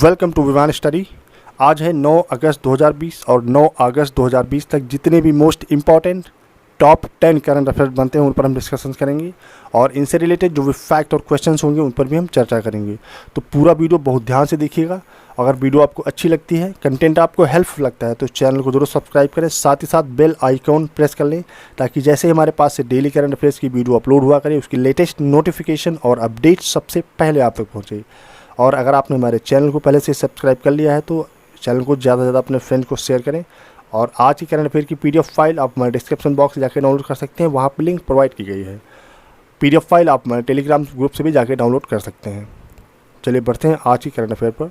Welcome to विमान study. आज है 9 अगस्त 2020 और 9 अगस्त 2020 तक जितने भी most important top 10 current affairs बनते हैं उन पर हम डिस्कशन करेंगे और इनसे रिलेटेड जो भी फैक्ट और क्वेश्चंस होंगे उन पर भी हम चर्चा करेंगे। तो पूरा वीडियो बहुत ध्यान से देखिएगा। अगर वीडियो आपको अच्छी लगती है, कंटेंट आपको हेल्पफुल लगता है तो चैनल को जरूर सब्सक्राइब करें, साथ ही साथ बेल आइकॉन प्रेस कर लें ताकि जैसे हमारे पास से डेली करंट अफेयर्स की वीडियो अपलोड हुआ करे उसकी लेटेस्ट नोटिफिकेशन और अपडेट सबसे पहले आप तक पहुँचे। और अगर आपने हमारे चैनल को पहले से सब्सक्राइब कर लिया है तो चैनल को ज़्यादा से ज़्यादा अपने फ्रेंड को शेयर करें। और आज की करंट अफेयर की पीडीएफ फाइल आप हमारे डिस्क्रिप्शन बॉक्स से जाकर डाउनलोड कर सकते हैं, वहाँ पर लिंक प्रोवाइड की गई है। पीडीएफ फाइल आप हमारे टेलीग्राम ग्रुप से भी जाकर डाउनलोड कर सकते हैं। चलिए बढ़ते हैं आज की करंट अफेयर पर।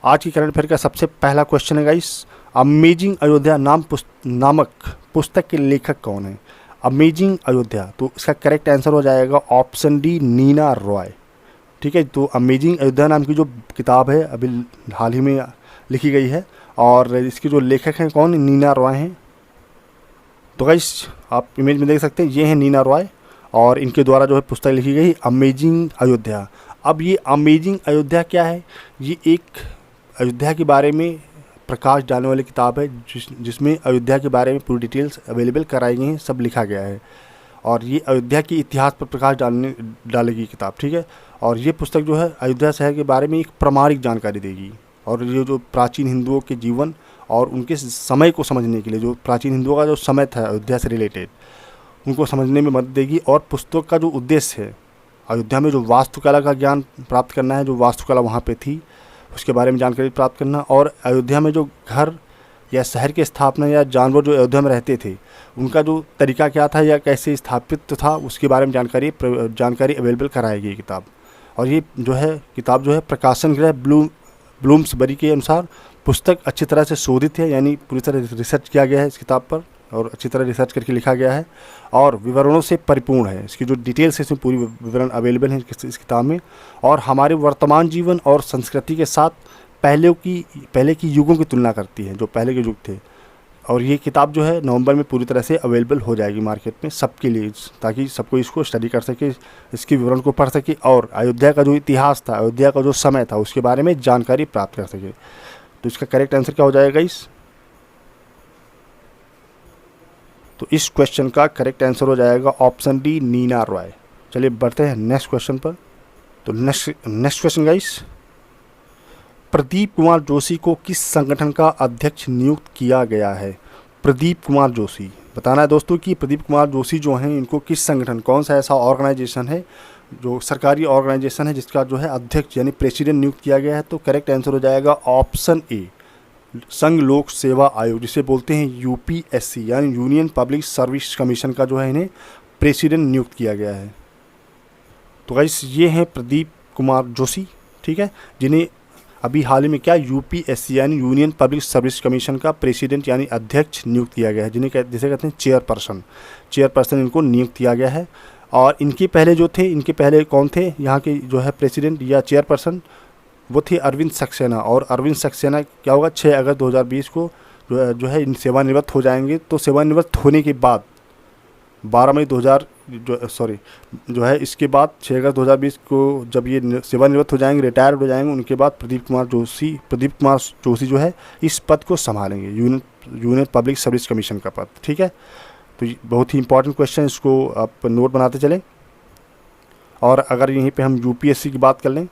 आज की करंट अफेयर का सबसे पहला क्वेश्चन है गाइस, अमेजिंग अयोध्या नामक पुस्तक के लेखक कौन है? अमेजिंग अयोध्या, तो इसका करेक्ट आंसर हो जाएगा ऑप्शन डी, नीना रॉय। ठीक है, तो अमेजिंग अयोध्या नाम की जो किताब है अभी हाल ही में लिखी गई है और इसके जो लेखक हैं कौन? नीना रॉय हैं। तो गाइस आप इमेज में देख सकते हैं, ये हैं नीना रॉय और इनके द्वारा जो है पुस्तक लिखी गई अमेजिंग अयोध्या। अब ये अमेजिंग अयोध्या क्या है? ये एक अयोध्या के बारे में प्रकाश डालने वाली किताब है जिसमें अयोध्या के बारे में पूरी डिटेल्स अवेलेबल कराई गई हैं, सब लिखा गया है और ये अयोध्या के इतिहास पर प्रकाश डालेगी किताब। ठीक है, और ये पुस्तक जो है अयोध्या शहर के बारे में एक प्रामाणिक जानकारी देगी और ये जो प्राचीन हिंदुओं के जीवन और उनके समय को समझने के लिए, जो प्राचीन हिंदुओं का जो समय था अयोध्या से रिलेटेड, उनको समझने में मदद देगी। और पुस्तक का जो उद्देश्य है अयोध्या में जो वास्तुकला का ज्ञान प्राप्त करना है, जो वास्तुकला वहाँ पे थी उसके बारे में जानकारी प्राप्त करना, और अयोध्या में जो घर या शहर की स्थापना या जानवर जो अयोध्या में रहते थे उनका जो तरीका क्या था या कैसे स्थापित था उसके बारे में जानकारी अवेलेबल कराएगी किताब। और ये जो है किताब जो है प्रकाशन गृह ब्लूम्सबरी के अनुसार पुस्तक अच्छी तरह से शोधित है, यानी पूरी तरह रिसर्च किया गया है इस किताब पर और अच्छी तरह रिसर्च करके लिखा गया है और विवरणों से परिपूर्ण है। इसकी जो डिटेल्स है इसमें पूरी विवरण अवेलेबल है इस किताब में और हमारे वर्तमान जीवन और संस्कृति के साथ पहले की युगों की तुलना करती है, जो पहले के युग थे। और ये किताब जो है नवंबर में पूरी तरह से अवेलेबल हो जाएगी मार्केट में सबके लिए, ताकि सबको इसको स्टडी कर सके, इसकी विवरण को पढ़ सके और अयोध्या का जो इतिहास था, अयोध्या का जो समय था उसके बारे में जानकारी प्राप्त कर सके। तो इसका करेक्ट आंसर क्या हो जाएगा तो इस क्वेश्चन का करेक्ट आंसर हो जाएगा ऑप्शन डी, नीना रॉय। चलिए बढ़ते हैं नेक्स्ट क्वेश्चन पर। तो next question guys, Pradeep Kumar Joshi को किस संगठन का अध्यक्ष नियुक्त किया गया है? प्रदीप कुमार जोशी, बताना है दोस्तों कि प्रदीप कुमार जोशी जो हैं इनको किस संगठन, कौन सा ऐसा ऑर्गेनाइजेशन है जो सरकारी ऑर्गेनाइजेशन है जिसका जो है अध्यक्ष यानी प्रेसिडेंट नियुक्त किया गया है? तो करेक्ट आंसर हो जाएगा ऑप्शन ए, संघ लोक सेवा आयोग, जिसे बोलते हैं यूपीएससी, यानी यूनियन पब्लिक सर्विस कमीशन का जो है इन्हें प्रेसिडेंट नियुक्त किया गया है। तो गाइस ये हैं प्रदीप कुमार जोशी, ठीक है, जिन्हें अभी हाल ही में क्या यूपीएससी यानी यूनियन पब्लिक सर्विस कमीशन का प्रेसिडेंट यानी अध्यक्ष नियुक्त किया गया है, जिसे कहते हैं चेयरपर्सन इनको नियुक्त किया गया है। और इनके पहले कौन थे यहाँ के जो है प्रेसिडेंट या चेयरपर्सन? वो थे अरविंद सक्सेना। और अरविंद सक्सेना क्या होगा 6 अगस्त 2020 को जो है इन सेवानिवृत्त हो जाएंगे। तो सेवानिवृत्त होने के बाद 12 मई 2000 जो है इसके बाद 6 अगस्त 2020 को जब ये सेवानिवृत्त हो जाएंगे, रिटायर्ड हो जाएंगे, उनके बाद प्रदीप कुमार जोशी जो है इस पद को संभालेंगे, यूनियन पब्लिक सर्विस कमीशन का पद। ठीक है, तो बहुत ही इंपॉर्टेंट क्वेश्चन, इसको आप नोट बनाते चलें। और अगर यहीं पे हम यूपीएससी की बात कर लें,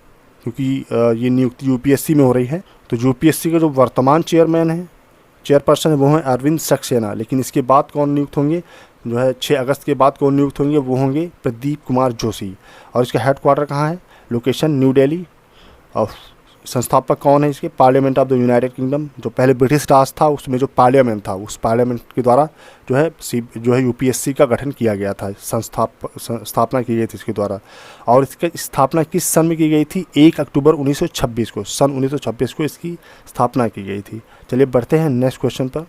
क्योंकि ये नियुक्ति यूपीएससी में हो रही है, तो यूपीएससी का जो वर्तमान चेयरपर्सन है वो है अरविंद सक्सेना। लेकिन इसके बाद कौन नियुक्त होंगे, जो है 6 अगस्त के बाद कौन नियुक्त होंगे, वो होंगे प्रदीप कुमार जोशी। और इसका हेडक्वार्टर कहाँ है? Location new Delhi. और संस्थापक कौन है इसके? Parliament of the United kingdom, जो पहले ब्रिटिश राज था उसमें जो पार्लियामेंट था उस पार्लियामेंट के द्वारा जो है यूपीएससी का गठन किया गया था, स्थापना की गई थी इसके द्वारा। और इसकी स्थापना किस सन में की गई थी? 1 अक्टूबर 1926 को, सन 1926 को इसकी स्थापना की गई थी। चलिए बढ़ते हैं नेक्स्ट क्वेश्चन पर।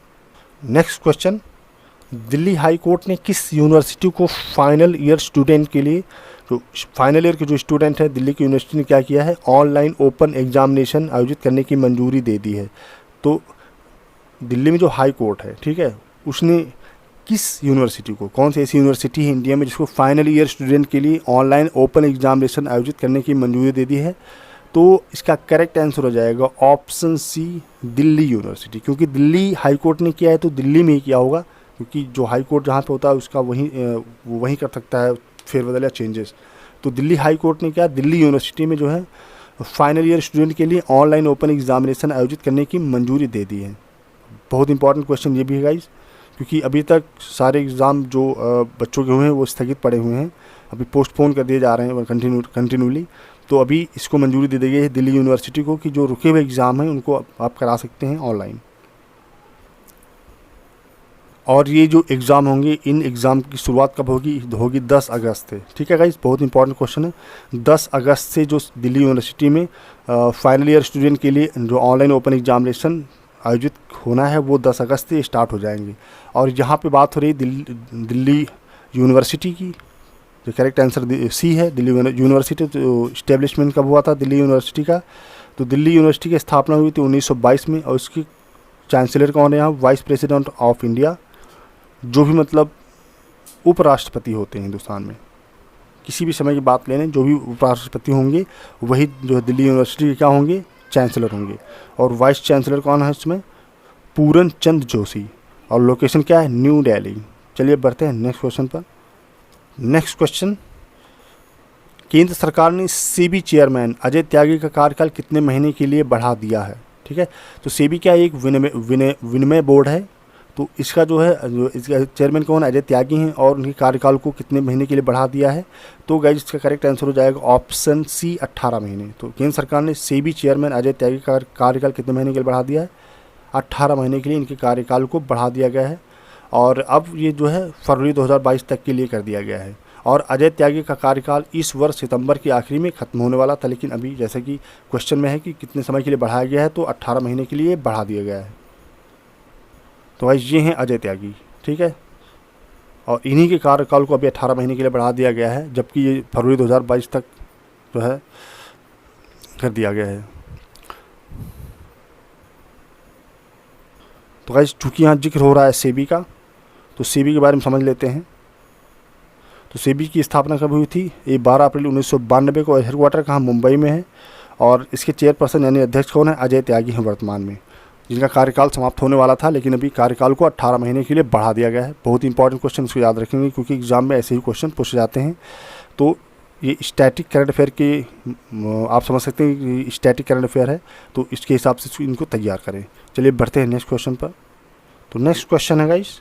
Next question, Delhi high court ने किस यूनिवर्सिटी को फाइनल ईयर स्टूडेंट के लिए, जो फाइनल ईयर के जो स्टूडेंट है दिल्ली की यूनिवर्सिटी ने क्या किया है, ऑनलाइन ओपन एग्जामिनेशन आयोजित करने की मंजूरी दे दी है? तो दिल्ली में जो हाई कोर्ट है, ठीक है, उसने किस यूनिवर्सिटी को, कौन सी ऐसी यूनिवर्सिटी है इंडिया में जिसको फाइनल ईयर स्टूडेंट के लिए ऑनलाइन ओपन एग्जामिनेशन आयोजित करने की मंजूरी दे दी है? तो इसका करेक्ट आंसर हो जाएगा ऑप्शन सी, दिल्ली यूनिवर्सिटी। क्योंकि दिल्ली हाई कोर्ट ने किया है तो दिल्ली में ही किया होगा, क्योंकि जो हाई कोर्ट जहाँ पे होता है उसका वो वहीं कर सकता है फेरबदल या चेंजेस। तो दिल्ली हाई कोर्ट ने क्या, दिल्ली यूनिवर्सिटी में जो है फाइनल ईयर स्टूडेंट के लिए ऑनलाइन ओपन एग्जामिनेशन आयोजित करने की मंजूरी दे दी है। बहुत इंपॉर्टेंट क्वेश्चन ये भी है गाइस, क्योंकि अभी तक सारे एग्ज़ाम जो बच्चों के हुए हैं वो स्थगित पड़े हुए हैं, अभी पोस्टपोन कर दिए जा रहे हैं कंटिन्यूली। तो अभी इसको मंजूरी दे दी गई है दिल्ली यूनिवर्सिटी को कि जो रुके हुए एग्ज़ाम हैं उनको आप करा सकते हैं ऑनलाइन। और ये जो एग्ज़ाम होंगे, इन एग्ज़ाम की शुरुआत कब होगी 10 अगस्त से। ठीक है गाइस, बहुत इंपॉर्टेंट क्वेश्चन है। 10 अगस्त से जो दिल्ली यूनिवर्सिटी में फाइनल ईयर स्टूडेंट के लिए जो ऑनलाइन ओपन एग्जामिनेशन आयोजित होना है वो 10 अगस्त से स्टार्ट हो जाएंगे। और यहाँ पे बात हो रही दिल्ली यूनिवर्सिटी की, जो करेक्ट आंसर सी है, दिल्ली यूनिवर्सिटी। तो इस्टेब्लिशमेंट कब हुआ था दिल्ली यूनिवर्सिटी का, तो दिल्ली यूनिवर्सिटी की स्थापना हुई थी 1922 में। और उसकी चांसलर कौन है यहाँ, वाइस प्रेसिडेंट ऑफ इंडिया, जो भी मतलब उपराष्ट्रपति होते हैं हिंदुस्तान में। किसी भी समय की बात ले लें, जो भी उपराष्ट्रपति होंगे वही जो है दिल्ली यूनिवर्सिटी के क्या होंगे, चांसलर होंगे। और वाइस चांसलर कौन है इसमें, पूरन चंद जोशी। और लोकेशन क्या है, न्यू दिल्ली। चलिए बढ़ते हैं नेक्स्ट क्वेश्चन पर। नेक्स्ट क्वेश्चन, केंद्र सरकार ने सेबी चेयरमैन अजय त्यागी का कार्यकाल कितने महीने के लिए बढ़ा दिया है। ठीक है, तो सेबी क्या एक विनिमय बोर्ड है, तो इसका जो है जो इसका चेयरमैन कौन है, अजय त्यागी हैं। और उनके कार्यकाल को कितने महीने के लिए बढ़ा दिया है, तो गाइस इसका करेक्ट आंसर हो जाएगा ऑप्शन सी, 18 महीने। तो केंद्र सरकार ने सेबी चेयरमैन अजय त्यागी का कार्यकाल कितने महीने के लिए बढ़ा दिया है, 18 महीने के लिए इनके कार्यकाल को बढ़ा दिया गया है। और अब ये जो है फरवरी 2022 तक के लिए कर दिया गया है। और अजय त्यागी का कार्यकाल इस वर्ष सितंबर के आखिरी में ख़त्म होने वाला था, लेकिन अभी जैसे कि क्वेश्चन में है कि कितने समय के लिए बढ़ाया गया है, तो 18 महीने के लिए बढ़ा दिया गया है। तो भाई ये हैं अजय त्यागी। ठीक है, और इन्हीं के कार्यकाल को अभी 18 महीने के लिए बढ़ा दिया गया है, जबकि ये फरवरी 2022 तक जो है कर दिया गया है। तो गाइस चूँकि यहाँ जिक्र हो रहा है सेबी का, तो सेबी के बारे में समझ लेते हैं। तो सेबी की स्थापना कब हुई थी, ये 12 अप्रैल 1992 को। हेडक्वार्टर कहाँ, मुंबई में है। और इसके चेयरपर्सन यानी अध्यक्ष कौन है, अजय त्यागी हैं वर्तमान में, जिनका कार्यकाल समाप्त होने वाला था, लेकिन अभी कार्यकाल को 18 महीने के लिए बढ़ा दिया गया है। बहुत इंपॉर्टेंट क्वेश्चन, इसको याद रखेंगे क्योंकि एग्जाम में ऐसे ही क्वेश्चन पूछे जाते हैं। तो ये स्टैटिक करंट अफेयर के आप समझ सकते हैं कि स्टैटिक करंट अफेयर है, तो इसके हिसाब से इनको तैयार करें। चलिए बढ़ते हैं नेक्स्ट क्वेश्चन पर। तो नेक्स्ट क्वेश्चन है गाइस,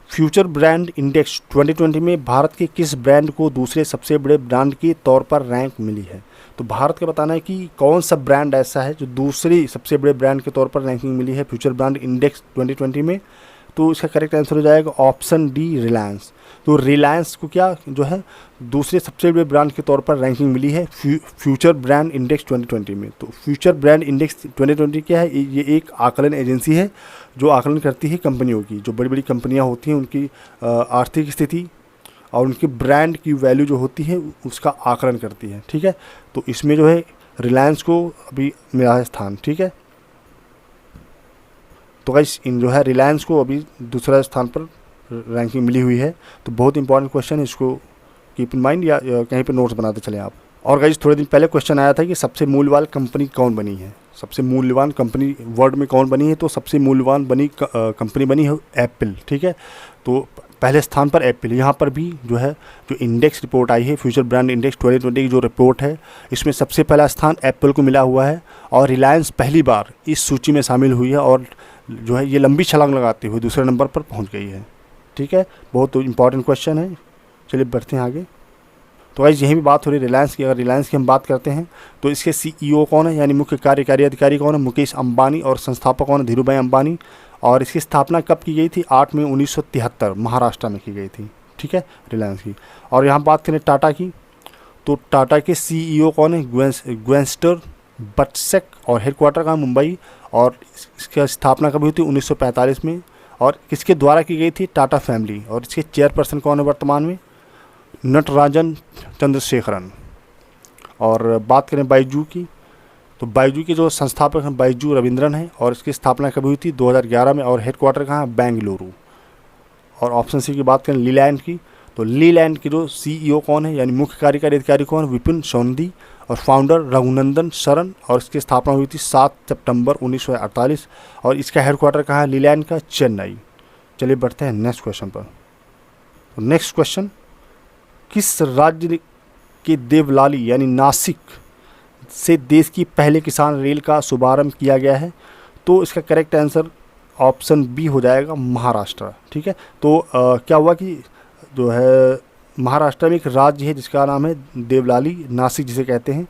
फ्यूचर ब्रांड इंडेक्स 2020 में भारत के किस ब्रांड को दूसरे सबसे बड़े ब्रांड के तौर पर रैंक मिली है। तो भारत का बताना है कि कौन सा ब्रांड ऐसा है जो दूसरी सबसे बड़े ब्रांड के तौर पर रैंकिंग मिली है फ्यूचर ब्रांड इंडेक्स 2020 में। तो इसका करेक्ट आंसर हो जाएगा ऑप्शन डी, रिलायंस। तो रिलायंस को क्या जो है दूसरे सबसे बड़े ब्रांड के तौर पर रैंकिंग मिली है फ्यूचर ब्रांड इंडेक्स 2020 में। तो फ्यूचर ब्रांड इंडेक्स 2020 क्या है, ये एक आकलन एजेंसी है जो आकलन करती है कंपनियों की, जो बड़ी बड़ी कंपनियां होती हैं उनकी आर्थिक स्थिति और उनकी ब्रांड की वैल्यू जो होती है उसका आकलन करती है। ठीक है, तो इसमें जो है रिलायंस को अभी मिला है स्थान। ठीक है, तो गाइस इन जो है रिलायंस को अभी दूसरा स्थान पर रैंकिंग मिली हुई है। तो बहुत इंपॉर्टेंट क्वेश्चन है, इसको कीप इन माइंड या कहीं पे नोट्स बनाते चलें आप। और गाइस थोड़े दिन पहले क्वेश्चन आया था कि सबसे मूल्यवान कंपनी कौन बनी है, सबसे मूल्यवान कंपनी वर्ल्ड में कौन बनी है। तो सबसे मूल्यवान कंपनी बनी है एप्पल। ठीक है, तो पहले स्थान पर एप्पल। यहाँ पर भी जो है जो इंडेक्स रिपोर्ट आई है फ्यूचर ब्रांड इंडेक्स 2020 की जो रिपोर्ट है, इसमें सबसे पहला स्थान एप्पल को मिला हुआ है। और रिलायंस पहली बार इस सूची में शामिल हुई है और जो है ये लंबी छलांग लगाते हुए दूसरे नंबर पर पहुँच गई है। ठीक है, बहुत इंपॉर्टेंट क्वेश्चन है। चलिए बढ़ते हैं आगे। तो गाइस यहीं भी बात हो रही है रिलायंस की। अगर रिलायंस की हम बात करते हैं तो इसके सीईओ कौन है, यानी मुख्य कार्यकारी अधिकारी कौन है, मुकेश अंबानी। और संस्थापक कौन है, धीरूभाई अंबानी। और इसकी स्थापना कब की गई थी, 8 मई 1973 महाराष्ट्र में की गई थी। ठीक है, रिलायंस की। और यहाँ बात करें टाटा की, तो टाटा के सीईओ कौन है, ग्वेंस्टर बटसेक। और हेडक्वार्टर का मुंबई। और इसकी स्थापना कब हुई थी, 1945 में। और किसके द्वारा की गई थी, टाटा फैमिली। और इसके चेयरपर्सन कौन है वर्तमान में, नटराजन चंद्रशेखरन। और बात करें बायजू की, तो बायजू के जो संस्थापक हैं बायजू रविंद्रन हैं। और इसकी स्थापना कब हुई थी, 2011 में। और हेडक्वार्टर कहाँ है, बेंगलुरु। और ऑप्शन सी की बात करें लीलैंड की, तो लीलैंड के जो सीईओ कौन है, यानी मुख्य कार्यकारी अधिकारी कौन है, विपिन सोनदी। और फाउंडर रघुनंदन शरण, और इसकी स्थापना हुई थी 7 सितंबर 1948, और इसका हेडक्वार्टर कहाँ है? लीलैंड का, चेन्नई। चलिए बढ़ते हैं नेक्स्ट क्वेश्चन पर। तो नेक्स्ट क्वेश्चन, किस राज्य के देवलाली यानी नासिक से देश की पहले किसान रेल का शुभारंभ किया गया है? तो इसका करेक्ट आंसर ऑप्शन बी हो जाएगा, महाराष्ट्र। ठीक है, तो क्या हुआ कि जो है महाराष्ट्र में एक राज्य है जिसका नाम है देवलाली, नासिक जिसे कहते हैं,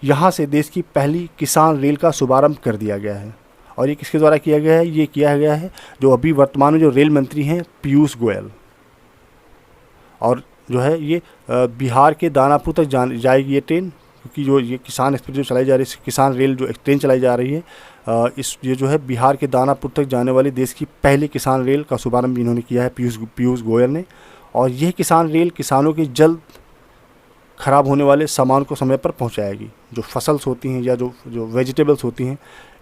यहाँ से देश की पहली किसान रेल का शुभारंभ कर दिया गया है। और ये किसके द्वारा किया गया है? ये किया गया है जो अभी वर्तमान में जो रेल मंत्री हैं, पीयूष गोयल। और जो है ये बिहार के दानापुर तक जाएगी ये ट्रेन, क्योंकि जो ये किसान एक्सप्रेस जो चलाई जा रही है, किसान रेल जो ट्रेन चलाई जा रही है, ये जो है बिहार के दानापुर तक जाने वाली देश की पहली किसान रेल का शुभारंभ इन्होंने किया है, पीयूष गोयल ने। और यह किसान रेल किसानों की जल्द ख़राब होने वाले सामान को समय पर पहुंचाएगी। जो फसल्स होती हैं या जो वेजिटेबल्स होती हैं,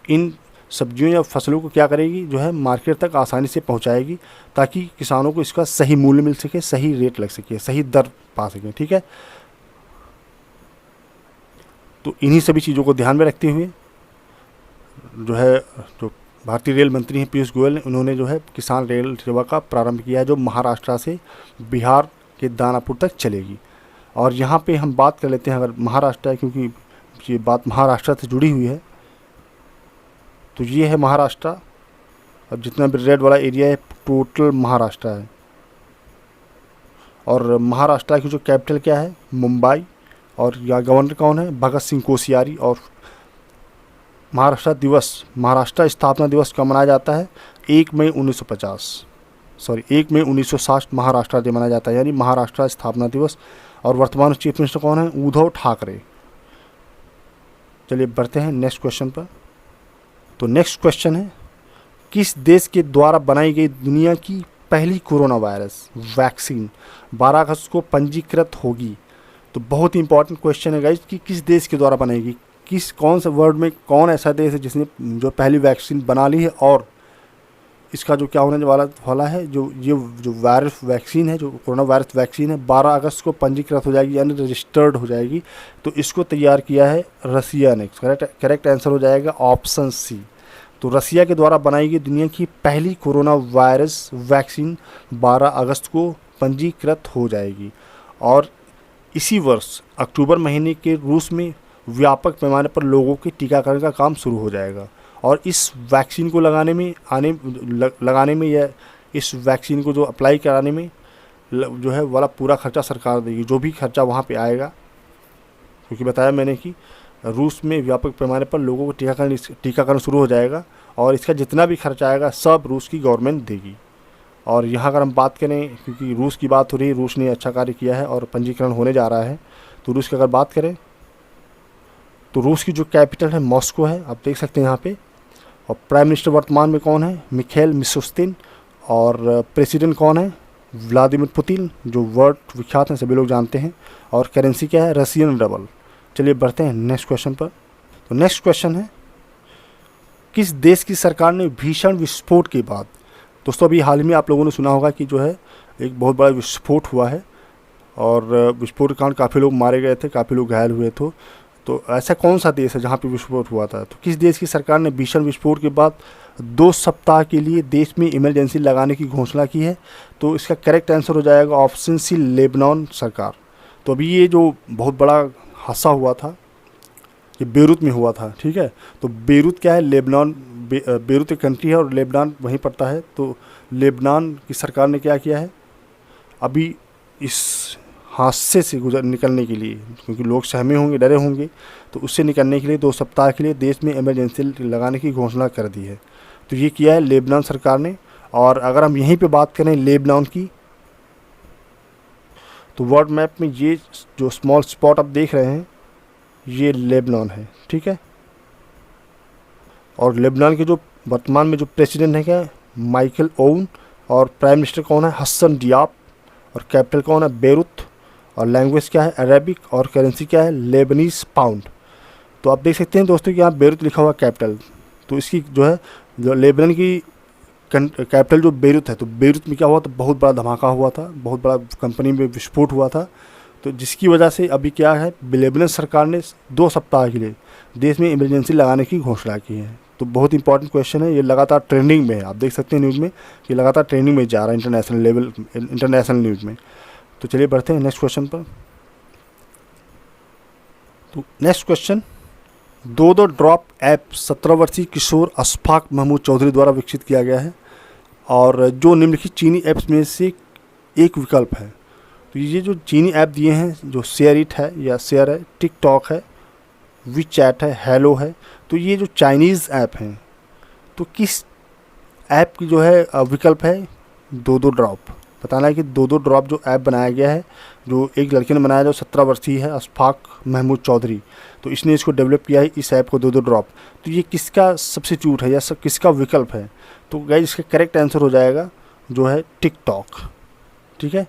इन सब्जियों या फसलों को क्या करेगी? जो है मार्केट तक आसानी से पहुंचाएगी, ताकि किसानों को इसका सही मूल्य मिल सके, सही रेट लग सके, सही दर पा सकें। ठीक है, तो इन्हीं सभी चीज़ों को ध्यान में रखते हुए जो है जो भारतीय रेल मंत्री हैं पीयूष गोयल ने, उन्होंने जो है किसान रेल सेवा का प्रारंभ किया है, जो महाराष्ट्र से बिहार के दानापुर तक चलेगी। और यहाँ पे हम बात कर लेते हैं, अगर महाराष्ट्र है, क्योंकि ये बात महाराष्ट्र से जुड़ी हुई है, तो ये है महाराष्ट्र। अब जितना भी रेड वाला एरिया है टोटल महाराष्ट्र है। और महाराष्ट्र की जो कैपिटल क्या है? मुंबई। और यहाँ गवर्नर कौन है? भगत सिंह कोश्यारी। और महाराष्ट्र स्थापना दिवस कब मनाया जाता है? 1 मई 1960 महाराष्ट्र डे मनाया जाता है, यानी महाराष्ट्र स्थापना दिवस। और वर्तमान चीफ मिनिस्टर कौन है? उद्धव ठाकरे। चलिए बढ़ते हैं नेक्स्ट क्वेश्चन पर। तो नेक्स्ट क्वेश्चन है, किस देश के द्वारा बनाई गई दुनिया की पहली कोरोना वायरस वैक्सीन 12 अगस्त को पंजीकृत होगी? तो बहुत ही इंपॉर्टेंट क्वेश्चन है गाइज कि किस देश के द्वारा बनाएगी, कौन से वर्ल्ड में कौन ऐसा देश है जिसने जो पहली वैक्सीन बना ली है, और इसका जो क्या होने वाला है, जो वायरस वैक्सीन है, जो कोरोना वायरस वैक्सीन है, 12 अगस्त को पंजीकृत हो जाएगी, यानी रजिस्टर्ड हो जाएगी। तो इसको तैयार किया है रसिया ने। करेक्ट आंसर हो जाएगा ऑप्शन सी। तो रसिया के द्वारा बनाई गई दुनिया की पहली कोरोना वायरस वैक्सीन 12 अगस्त को पंजीकृत हो जाएगी। और इसी वर्ष अक्टूबर महीने के रूस में व्यापक पैमाने पर लोगों के टीकाकरण का काम शुरू हो जाएगा। और इस वैक्सीन को लगाने में या इस वैक्सीन को जो अप्लाई कराने में जो है वाला पूरा खर्चा सरकार देगी, जो भी खर्चा वहाँ पे आएगा, क्योंकि बताया मैंने कि रूस में व्यापक पैमाने पर लोगों को टीकाकरण शुरू हो जाएगा, और इसका जितना भी खर्चा आएगा सब रूस की गवर्नमेंट देगी। और यहाँ अगर हम बात करें, क्योंकि रूस की बात हो रही है, रूस ने अच्छा कार्य किया है और पंजीकरण होने जा रहा है, तो रूस की अगर बात करें तो रूस की जो कैपिटल है मॉस्को है, आप देख सकते हैं यहाँ पे। और प्राइम मिनिस्टर वर्तमान में कौन है? Mikhail Mishustin. और प्रेसिडेंट कौन है? व्लादिमीर पुतिन, जो वर्ल्ड विख्यात हैं, सभी लोग जानते हैं। और करेंसी क्या है? Russian rouble. चलिए बढ़ते हैं नेक्स्ट क्वेश्चन पर। तो नेक्स्ट क्वेश्चन है, किस देश की सरकार ने भीषण विस्फोट के बाद, दोस्तों अभी हाल ही में आप लोगों ने सुना होगा कि जो है एक बहुत बड़ा विस्फोट हुआ है, और विस्फोट के कारण काफ़ी लोग मारे गए थे, काफ़ी लोग घायल हुए थे। तो ऐसा कौन सा देश है जहाँ पे विस्फोट हुआ था? तो किस देश की सरकार ने भीषण विस्फोट के बाद 2 सप्ताह के लिए देश में इमरजेंसी लगाने की घोषणा की है? तो इसका करेक्ट आंसर हो जाएगा ऑप्शन सी, लेबनान सरकार। तो अभी ये जो बहुत बड़ा हादसा हुआ था, ये बेरूत में हुआ था। ठीक है, तो बेरूत क्या है? लेबनान, बेरूत एक कंट्री है और लेबनान वहीं पड़ता है। तो लेबनान की सरकार ने क्या किया है, अभी इस हादसे से निकलने के लिए, क्योंकि लोग सहमे होंगे, डरे होंगे, तो उससे निकलने के लिए 2 सप्ताह के लिए देश में इमरजेंसी लगाने की घोषणा कर दी है। तो ये किया है लेबनान सरकार ने। और अगर हम यहीं पे बात करें लेबनान की, तो वर्ल्ड मैप में ये जो स्मॉल स्पॉट आप देख रहे हैं, ये लेबनान है। ठीक है, और लेबनान के जो वर्तमान में जो प्रेसिडेंट है क्या है? Michael oven. और प्राइम मिनिस्टर कौन है? हसन दियाब। और कैपिटल कौन है? बेरूत। और लैंग्वेज क्या है? अरेबिक। और करेंसी क्या है? Lebanese pound. तो आप देख सकते हैं दोस्तों कि यहाँ बेरूत लिखा हुआ कैपिटल। तो इसकी जो है जो लेबनान की कैपिटल जो बेरूत है, तो बेरूत में क्या हुआ? तो बहुत बड़ा धमाका हुआ था, बहुत बड़ा कंपनी में विस्फोट हुआ था। तो जिसकी वजह से अभी क्या है, लेबनान सरकार ने 2 सप्ताह के लिए देश में इमरजेंसी लगाने की घोषणा की है। तो बहुत इंपॉर्टेंट क्वेश्चन है, ये लगातार ट्रेंडिंग में है, आप देख सकते हैं न्यूज़ में कि लगातार ट्रेंडिंग में जा रहा है इंटरनेशनल न्यूज़ में। तो चलिए बढ़ते हैं नेक्स्ट क्वेश्चन पर। तो नेक्स्ट क्वेश्चन, दो दो ड्रॉप ऐप 17 वर्षीय किशोर अशफाक महमूद चौधरी द्वारा विकसित किया गया है और जो निम्नलिखित चीनी ऐप्स में से एक विकल्प है। तो ये जो चीनी ऐप दिए हैं, जो शेयर इट है या शेयर है, टिकटॉक है, वी चैट है, हेलो है, तो ये जो चाइनीज़ ऐप हैं, तो किस ऐप की जो है विकल्प है दो दो ड्रॉप। बताना है कि दो दो ड्रॉप जो ऐप बनाया गया है, जो एक लड़के ने बनाया, जो 17 वर्षीय है, अशफाक महमूद चौधरी, तो इसने इसको डेवलप किया है, इस ऐप को दो दो ड्रॉप। तो ये किसका सब्स्टिट्यूट है या किसका विकल्प है? तो गाइस इसका करेक्ट आंसर हो जाएगा जो है टिकटॉक। ठीक है,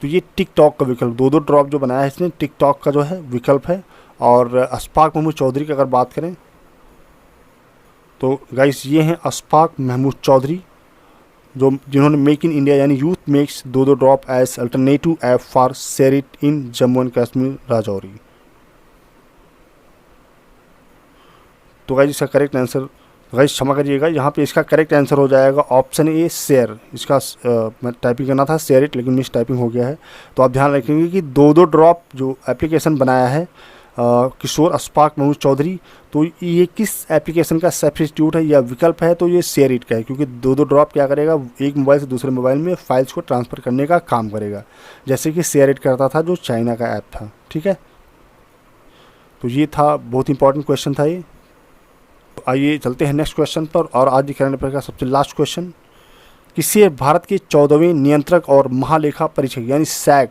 तो ये टिकटॉक का विकल्प, दो दो ड्रॉप जो बनाया है इसने, टिकटॉक का जो है विकल्प है। और अशफाक महमूद चौधरी की अगर बात करें तो गाइस ये हैं अशफाक महमूद चौधरी, जिन्होंने मेक इन इंडिया यानी youth makes do do drop as alternative app for share it in Jammu and Kashmir Rajouri. तो गाइस इसका करेक्ट आंसर, गाइस क्षमा करिएगा, यहाँ पे इसका करेक्ट आंसर हो जाएगा ऑप्शन ए शेयर। इसका मैं टाइपिंग करना था शेयर इट, लेकिन मिस टाइपिंग हो गया है। तो आप ध्यान रखेंगे कि दो दो ड्रॉप जो एप्लीकेशन बनाया है किशोर अशफाक महमूद चौधरी, तो ये किस एप्लीकेशन का सब्स्टिट्यूट है या विकल्प है? तो ये शेयर इट का है, क्योंकि दो दो ड्रॉप क्या करेगा, एक मोबाइल से दूसरे मोबाइल में फाइल्स को ट्रांसफ़र करने का काम करेगा, जैसे कि शेयर इट करता था जो चाइना का ऐप था। ठीक है, तो ये था, बहुत इंपॉर्टेंट क्वेश्चन था ये। तो आइए चलते हैं नेक्स्ट क्वेश्चन पर। और आज करंट अफेयर का सबसे लास्ट क्वेश्चन, किसे भारत के 14वें नियंत्रक और महालेखा परीक्षक यानी सैग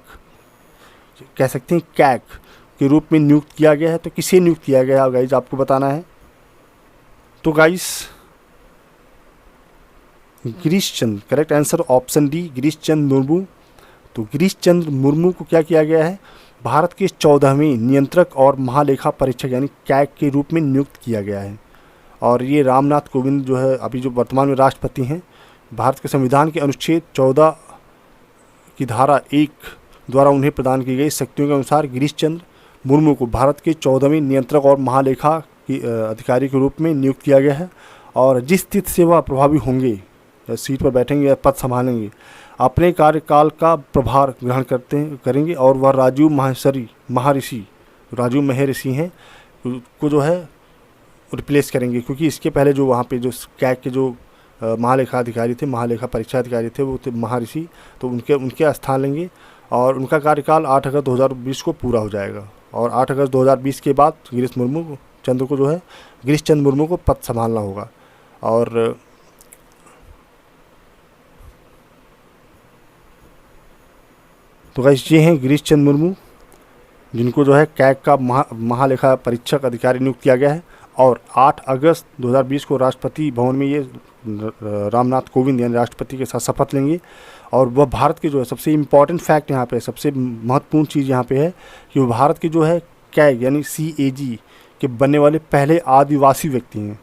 कह सकते हैं, कैग के रूप में नियुक्त किया गया है? तो किसे नियुक्त किया गया है गाइज, आपको बताना है। तो guys Girish Chandra, correct answer option D, Girish Chandra Murmu. तो गिरीश चंद्र मुर्मू को क्या किया गया है, भारत के 14वें नियंत्रक और महालेखा परीक्षक यानी कैग के रूप में नियुक्त किया गया है। और ये रामनाथ कोविंद जो है अभी जो वर्तमान में राष्ट्रपति हैं, भारत के संविधान के अनुच्छेद 14 की धारा 1 द्वारा उन्हें प्रदान की गई शक्तियों के अनुसार गिरीश चंद्र मुर्मू को भारत के 14वें नियंत्रक और महालेखा की अधिकारी के रूप में नियुक्त किया गया है। और जिस स्थिति से वह प्रभावी होंगे, या सीट पर बैठेंगे या पद संभालेंगे, अपने कार्यकाल का प्रभार ग्रहण करेंगे और वह राजीव महर्षि हैं को जो है रिप्लेस करेंगे, क्योंकि इसके पहले जो वहाँ पे जो कैग के जो महालेखा अधिकारी थे, महालेखा परीक्षा अधिकारी थे, वो थे महर्षि, तो उनके स्थान लेंगे और उनका कार्यकाल 8 अगस्त 2020 को पूरा हो जाएगा। और 8 अगस्त 2020 के बाद गिरीश चंद्र मुर्मू को पद संभालना होगा। और तो गाइस ये हैं गिरीश चंद्र मुर्मू, जिनको जो है कैग का महालेखा परीक्षक अधिकारी नियुक्त किया गया है। और 8 अगस्त 2020 को राष्ट्रपति भवन में ये रामनाथ कोविंद यानी राष्ट्रपति के साथ शपथ लेंगे। और वह भारत के जो है, सबसे इम्पॉर्टेंट फैक्ट यहाँ पे, सबसे महत्वपूर्ण चीज़ यहाँ पे है कि वो भारत के जो है कैग यानी CAG के बनने वाले पहले आदिवासी व्यक्ति हैं।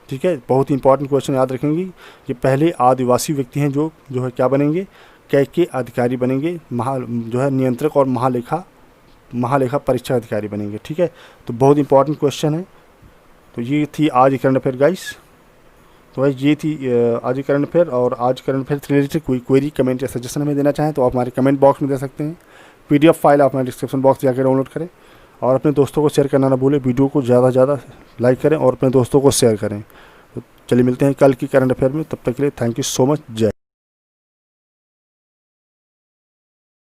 ठीक है, बहुत इंपॉर्टेंट क्वेश्चन याद रखेंगे, ये पहले आदिवासी व्यक्ति हैं जो है क्या बनेंगे, कैग के अधिकारी बनेंगे, जो है नियंत्रक और महालेखा परीक्षा अधिकारी बनेंगे। ठीक है, तो बहुत इंपॉर्टेंट क्वेश्चन है। तो ये थी आज की करंट अफेयर गाइस। तो गाइस ये थी आज की करंट अफेयर। और आज करंट अफेयर से रिलेटेड कोई क्वेरी, कमेंट या सजेशन हमें देना चाहें तो आप हमारे कमेंट बॉक्स में दे सकते हैं। PDF फाइल आप हमारे डिस्क्रिप्शन बॉक्स जाकर डाउनलोड करें और अपने दोस्तों को शेयर करना ना भूलें। वीडियो को ज़्यादा से ज़्यादा लाइक करें और अपने दोस्तों को शेयर करें। तो चलिए मिलते हैं कल की करंट अफेयर में, तब तक के लिए थैंक यू सो मच। जय।